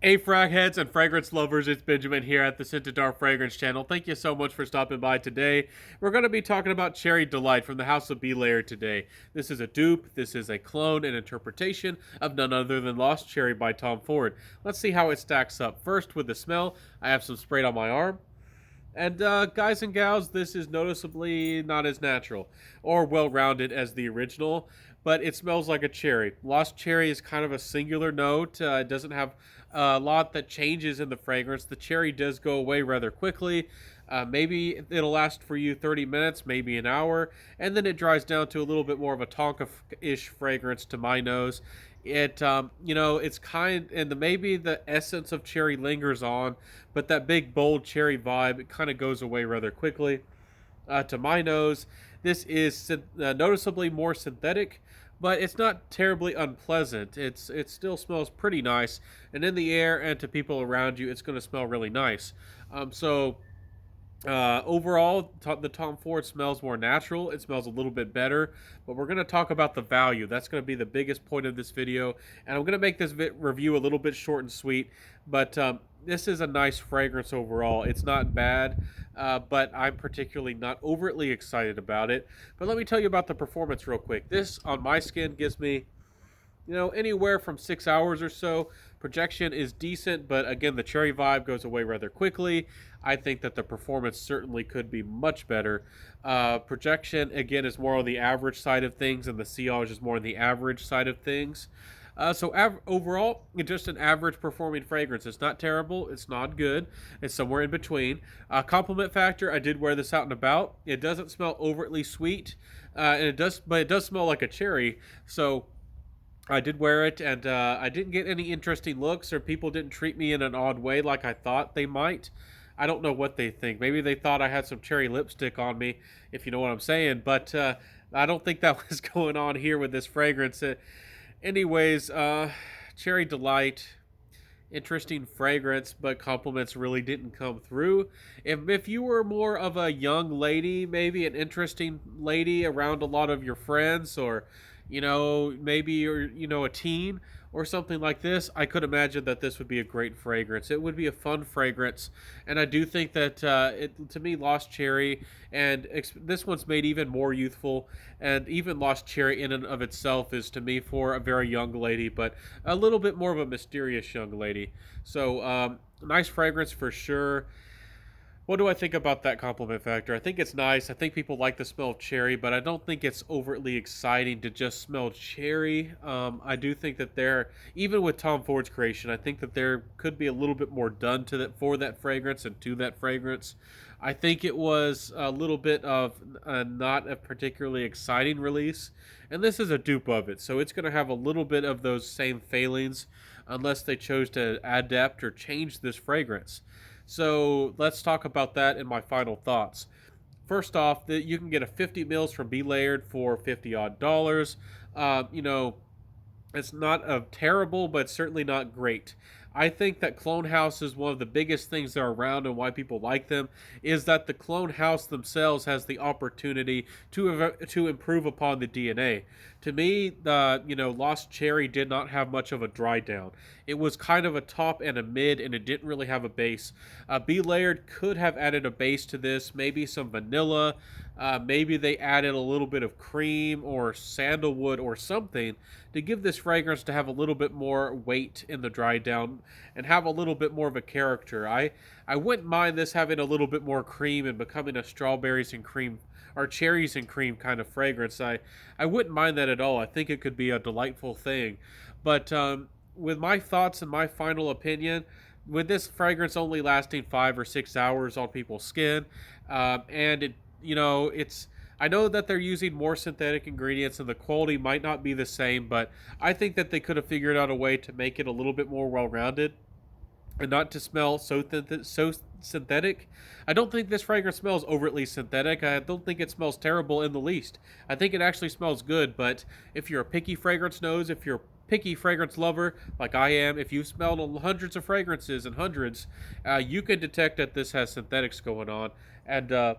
Hey, frag heads and fragrance lovers, it's Benjamin here at the Scentadar Fragrance Channel. Thank you so much for stopping by today. We're going to be talking about Cherry Delight from the House of BeLayered today. This is a dupe, this is a clone and interpretation of none other than Lost Cherry by Tom Ford. Let's see how it stacks up. First, with the smell, I have some sprayed on my arm. And guys and gals, this is noticeably not as natural or well rounded as the original, but it smells like a cherry. Lost cherry is kind of a singular note. It doesn't have a lot that changes in the fragrance. The cherry does go away rather quickly. Maybe it'll last for you 30 minutes, maybe an hour, and then it dries down to a little bit more of a Tonka-ish fragrance to my nose. It's and maybe the essence of cherry lingers on, but that big bold cherry vibe, it kind of goes away rather quickly. To my nose, this is noticeably more synthetic, but it's not terribly unpleasant. It still smells pretty nice, and in the air and to people around you, it's going to smell really nice. Overall, the Tom Ford smells more natural. It smells a little bit better, but we're going to talk about the value. That's going to be the biggest point of this video, and I'm going to make this review a little bit short and sweet, but this is a nice fragrance overall. It's not bad, but I'm particularly not overtly excited about it. But let me tell you about the performance real quick. This, on my skin, gives me anywhere from 6 hours or so. Projection is decent, but again, the cherry vibe goes away rather quickly. I think that the performance certainly could be much better. Projection, again, is more on the average side of things, and the sillage is more on the average side of things. Overall, it's just an average performing fragrance. It's not terrible. It's not good. It's somewhere in between. Compliment factor, I did wear this out and about. It doesn't smell overtly sweet, but it does smell like a cherry. So I did wear it, and I didn't get any interesting looks, or people didn't treat me in an odd way like I thought they might. I don't know what they think. Maybe they thought I had some cherry lipstick on me, if you know what I'm saying. But I don't think that was going on here with this fragrance. Anyways, Cherry Delight, interesting fragrance, but compliments really didn't come through. If you were more of a young lady, maybe an interesting lady around a lot of your friends, or maybe you're a teen or something like this, I could imagine that this would be a great fragrance. It would be a fun fragrance, and I do think that to me, Lost Cherry, and this one's made even more youthful, and even Lost Cherry in and of itself is to me for a very young lady, but a little bit more of a mysterious young lady. So nice fragrance for sure. What do I think about that compliment factor? I think it's nice. I think people like the smell of cherry, but I don't think it's overtly exciting to just smell cherry. I do think that even with Tom Ford's creation, I think that there could be a little bit more done to that for that fragrance and to that fragrance. I think it was a little bit of not a particularly exciting release, and this is a dupe of it, so it's going to have a little bit of those same failings unless they chose to adapt or change this fragrance. So let's talk about that in my final thoughts. First off, you can get a 50 mils from BeLayered for 50 odd dollars. Uh, you know, it's not a terrible, but certainly not great. I think that clone house is one of the biggest things that are around, and why people like them is that the clone house themselves has the opportunity to improve upon the DNA. To me, the Lost Cherry did not have much of a dry down. It was kind of a top and a mid, and it didn't really have a base. BeLayered could have added a base to this, maybe some vanilla. Maybe they added a little bit of cream or sandalwood or something to give this fragrance to have a little bit more weight in the dry down and have a little bit more of a character. I wouldn't mind this having a little bit more cream and becoming a strawberries and cream or cherries and cream kind of fragrance. I wouldn't mind that at all. I think it could be a delightful thing. But with my thoughts and my final opinion, with this fragrance only lasting 5 or 6 hours on people's skin, and it's I know that they're using more synthetic ingredients and the quality might not be the same, but I think that they could have figured out a way to make it a little bit more well-rounded and not to smell so synthetic. I don't think this fragrance smells overtly synthetic. I don't think it smells terrible in the least. I think it actually smells good, but if you're a picky fragrance nose, if you're a picky fragrance lover like I am, if you've smelled hundreds of fragrances and hundreds, you can detect that this has synthetics going on. And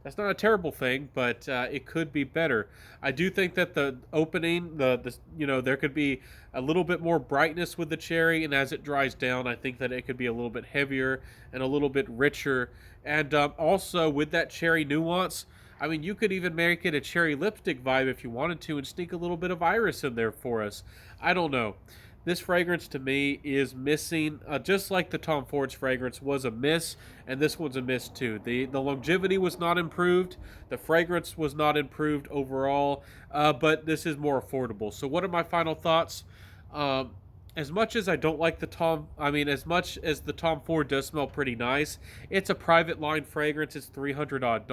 That's not a terrible thing, but it could be better. I do think that the opening, there could be a little bit more brightness with the cherry, and as it dries down, I think that it could be a little bit heavier and a little bit richer. And also with that cherry nuance, I mean, you could even make it a cherry lipstick vibe if you wanted to, and sneak a little bit of iris in there for us. I don't know. This fragrance to me is missing, just like the Tom Ford's fragrance was a miss, and this one's a miss too. The longevity was not improved, the fragrance was not improved overall, but this is more affordable. So, what are my final thoughts? Um, as much as I don't like as much as the Tom Ford does smell pretty nice, it's a private line fragrance. It's $300 odd.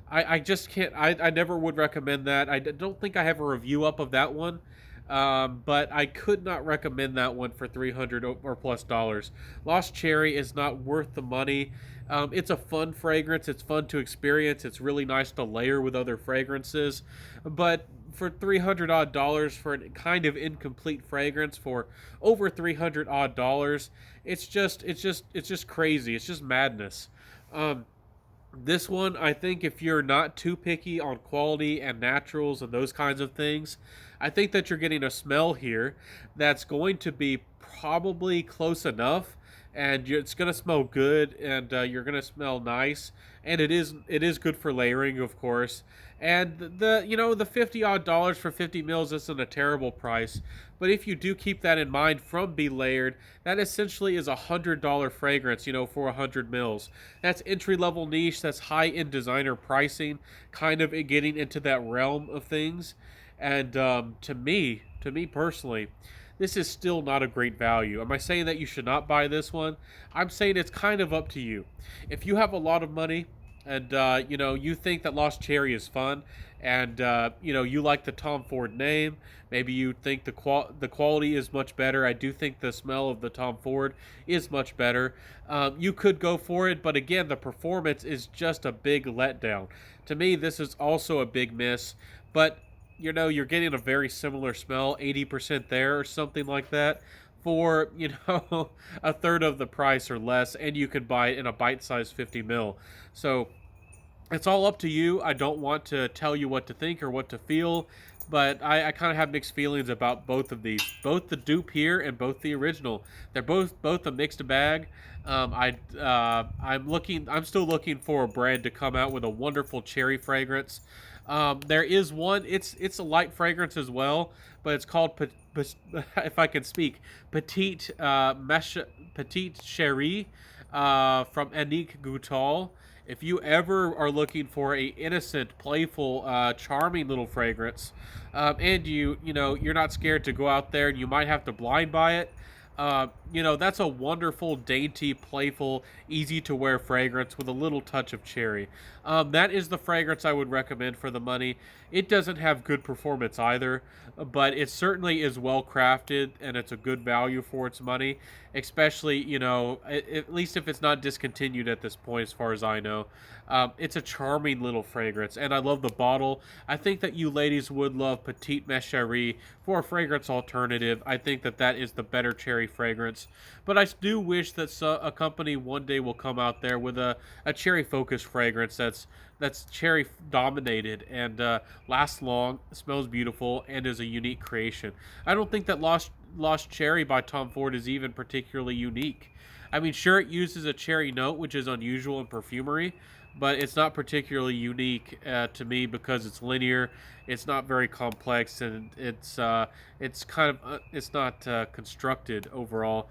I just can't. I never would recommend that. Don't think I have a review up of that one, but I could not recommend that one for 300 or plus dollars. Lost Cherry is not worth the money. It's a fun fragrance. It's fun to experience. It's really nice to layer with other fragrances, but for 300 odd dollars for a kind of incomplete fragrance for over 300 odd dollars, it's just crazy. It's just madness. This one, I think if you're not too picky on quality and naturals and those kinds of things, I think that you're getting a smell here that's going to be probably close enough, and it's going to smell good, and you're going to smell nice, and it is good for layering, of course. And the 50 odd dollars for 50 mils isn't a terrible price, but if you do keep that in mind from BeLayered, that essentially is $100 fragrance, for 100 mils. That's entry level niche. That's high end designer pricing, kind of getting into that realm of things. And to me personally, this is still not a great value. Am I saying that you should not buy this one? I'm saying it's kind of up to you. If you have a lot of money and you think that Lost Cherry is fun, and you like the Tom Ford name, maybe you think the quality is much better. I do think the smell of the Tom Ford is much better. You could go for it, but again, the performance is just a big letdown. To me, this is also a big miss, but you're getting a very similar smell, 80% there or something like that, for a third of the price or less, and you can buy it in a bite-sized 50 mil. So it's all up to you. I don't want to tell you what to think or what to feel, but I kind of have mixed feelings about both of these, both the dupe here and both the original. They're both a mixed bag. I'm still looking for a brand to come out with a wonderful cherry fragrance. There is one. It's a light fragrance as well, but it's called if I can speak, Petite Chérie, from Annick Goutal. If you ever are looking for a innocent, playful, charming little fragrance, and you're not scared to go out there and you might have to blind buy it, that's a wonderful, dainty, playful, easy to wear fragrance with a little touch of cherry. That is the fragrance I would recommend for the money. It doesn't have good performance either, but it certainly is well crafted and it's a good value for its money, especially, at least if it's not discontinued at this point, as far as I know. It's a charming little fragrance, and I love the bottle. I think that you ladies would love Petite Chérie for a fragrance alternative. I think that is the better cherry fragrance, but I do wish that a company one day will come out there with a cherry focused fragrance that's cherry dominated and lasts long, smells beautiful, and is a unique creation. I don't think that Lost Cherry by Tom Ford is even particularly unique. I mean, sure, it uses a cherry note, which is unusual in perfumery, but it's not particularly unique to me because it's linear. It's not very complex, and it's not constructed overall.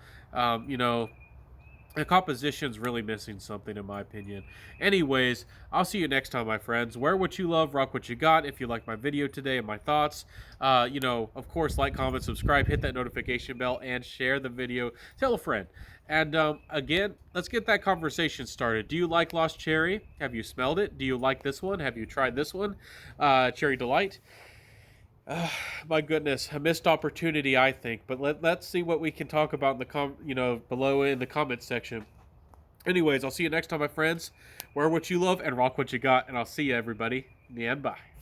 The composition's really missing something, in my opinion. Anyways, I'll see you next time, my friends. Wear what you love, rock what you got. If you like my video today and my thoughts, of course, like, comment, subscribe, hit that notification bell, and share the video. Tell a friend. And again, let's get that conversation started. Do you like Lost Cherry? Have you smelled it? Do you like this one? Have you tried this one? Cherry Delight. My goodness, a missed opportunity, I think. But let's see what we can talk about in the below in the comments section. Anyways, I'll see you next time, my friends. Wear what you love and rock what you got, and I'll see you, everybody, in the end. Bye.